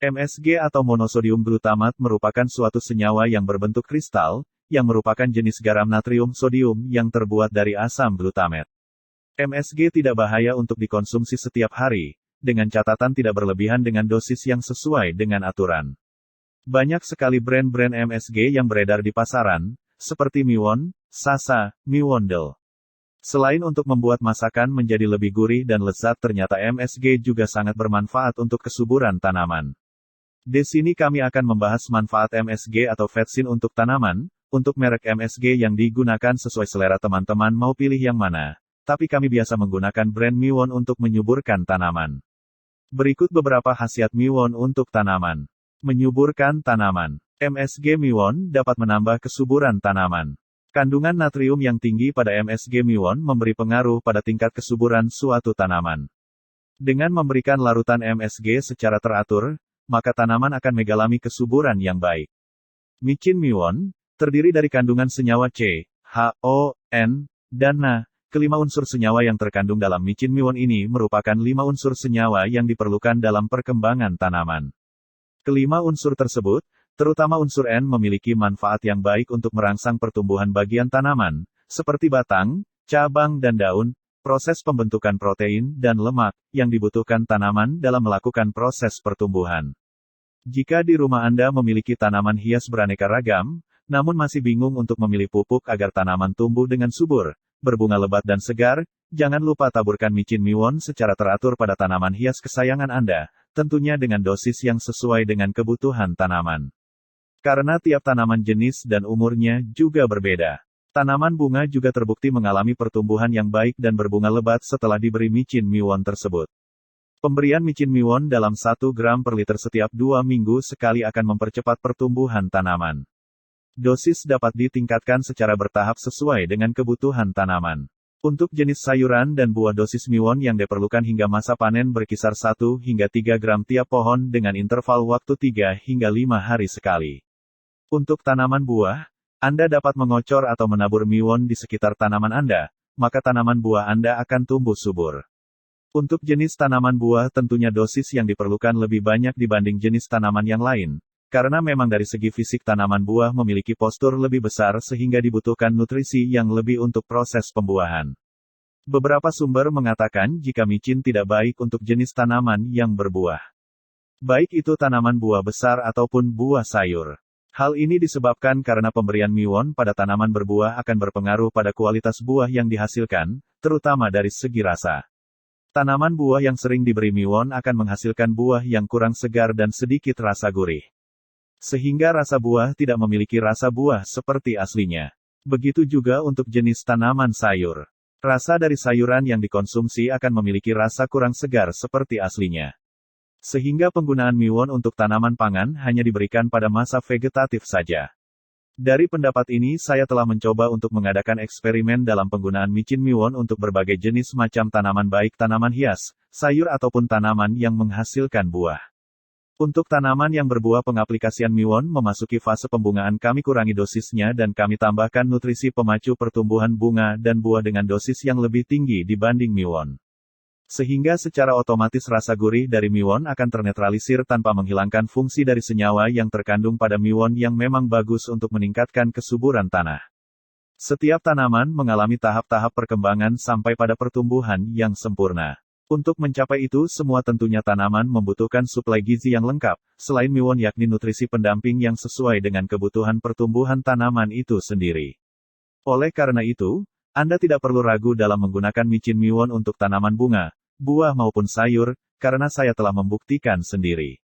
MsG atau monosodium glutamat merupakan suatu senyawa yang berbentuk kristal, yang merupakan jenis garam natrium sodium yang terbuat dari asam glutamat. MsG tidak bahaya untuk dikonsumsi setiap hari, dengan catatan tidak berlebihan dengan dosis yang sesuai dengan aturan. Banyak sekali brand-brand MsG yang beredar di pasaran, seperti Miwon, Sasa, Miwondel. Selain untuk membuat masakan menjadi lebih gurih dan lezat, ternyata MsG juga sangat bermanfaat untuk kesuburan tanaman. Di sini kami akan membahas manfaat MsG atau vetsin untuk tanaman. Untuk merek MsG yang digunakan sesuai selera teman-teman mau pilih yang mana. Tapi kami biasa menggunakan brand Miwon untuk menyuburkan tanaman. Berikut beberapa khasiat Miwon untuk tanaman. Menyuburkan tanaman. MsG Miwon dapat menambah kesuburan tanaman. Kandungan natrium yang tinggi pada MsG Miwon memberi pengaruh pada tingkat kesuburan suatu tanaman. Dengan memberikan larutan MsG secara teratur, maka tanaman akan mengalami kesuburan yang baik. Micin Miwon terdiri dari kandungan senyawa C, H, O, N, dan Na. Kelima unsur senyawa yang terkandung dalam micin Miwon ini merupakan 5 unsur senyawa yang diperlukan dalam perkembangan tanaman. Kelima unsur tersebut, terutama unsur N, memiliki manfaat yang baik untuk merangsang pertumbuhan bagian tanaman, seperti batang, cabang dan daun, proses pembentukan protein dan lemak, yang dibutuhkan tanaman dalam melakukan proses pertumbuhan. Jika di rumah Anda memiliki tanaman hias beraneka ragam, namun masih bingung untuk memilih pupuk agar tanaman tumbuh dengan subur, berbunga lebat dan segar, jangan lupa taburkan micin Miwon secara teratur pada tanaman hias kesayangan Anda, tentunya dengan dosis yang sesuai dengan kebutuhan tanaman. Karena tiap tanaman jenis dan umurnya juga berbeda. Tanaman bunga juga terbukti mengalami pertumbuhan yang baik dan berbunga lebat setelah diberi micin Miwon tersebut. Pemberian micin Miwon dalam 1 gram per liter setiap 2 minggu sekali akan mempercepat pertumbuhan tanaman. Dosis dapat ditingkatkan secara bertahap sesuai dengan kebutuhan tanaman. Untuk jenis sayuran dan buah, dosis Miwon yang diperlukan hingga masa panen berkisar 1 hingga 3 gram tiap pohon dengan interval waktu 3 hingga 5 hari sekali. Untuk tanaman buah, Anda dapat mengocor atau menabur Miwon di sekitar tanaman Anda, maka tanaman buah Anda akan tumbuh subur. Untuk jenis tanaman buah, tentunya dosis yang diperlukan lebih banyak dibanding jenis tanaman yang lain. Karena memang dari segi fisik tanaman buah memiliki postur lebih besar sehingga dibutuhkan nutrisi yang lebih untuk proses pembuahan. Beberapa sumber mengatakan jika micin tidak baik untuk jenis tanaman yang berbuah. Baik itu tanaman buah besar ataupun buah sayur. Hal ini disebabkan karena pemberian Miwon pada tanaman berbuah akan berpengaruh pada kualitas buah yang dihasilkan, terutama dari segi rasa. Tanaman buah yang sering diberi Miwon akan menghasilkan buah yang kurang segar dan sedikit rasa gurih. Sehingga rasa buah tidak memiliki rasa buah seperti aslinya. Begitu juga untuk jenis tanaman sayur. Rasa dari sayuran yang dikonsumsi akan memiliki rasa kurang segar seperti aslinya. Sehingga penggunaan Miwon untuk tanaman pangan hanya diberikan pada masa vegetatif saja. Dari pendapat ini saya telah mencoba untuk mengadakan eksperimen dalam penggunaan micin Miwon untuk berbagai jenis macam tanaman, baik tanaman hias, sayur ataupun tanaman yang menghasilkan buah. Untuk tanaman yang berbuah, pengaplikasian Miwon memasuki fase pembungaan, kami kurangi dosisnya dan kami tambahkan nutrisi pemacu pertumbuhan bunga dan buah dengan dosis yang lebih tinggi dibanding Miwon. Sehingga secara otomatis rasa gurih dari Miwon akan ternetralisir tanpa menghilangkan fungsi dari senyawa yang terkandung pada Miwon yang memang bagus untuk meningkatkan kesuburan tanah. Setiap tanaman mengalami tahap-tahap perkembangan sampai pada pertumbuhan yang sempurna. Untuk mencapai itu semua tentunya tanaman membutuhkan suplai gizi yang lengkap, selain Miwon yakni nutrisi pendamping yang sesuai dengan kebutuhan pertumbuhan tanaman itu sendiri. Oleh karena itu, Anda tidak perlu ragu dalam menggunakan micin Miwon untuk tanaman bunga, buah maupun sayur, karena saya telah membuktikan sendiri.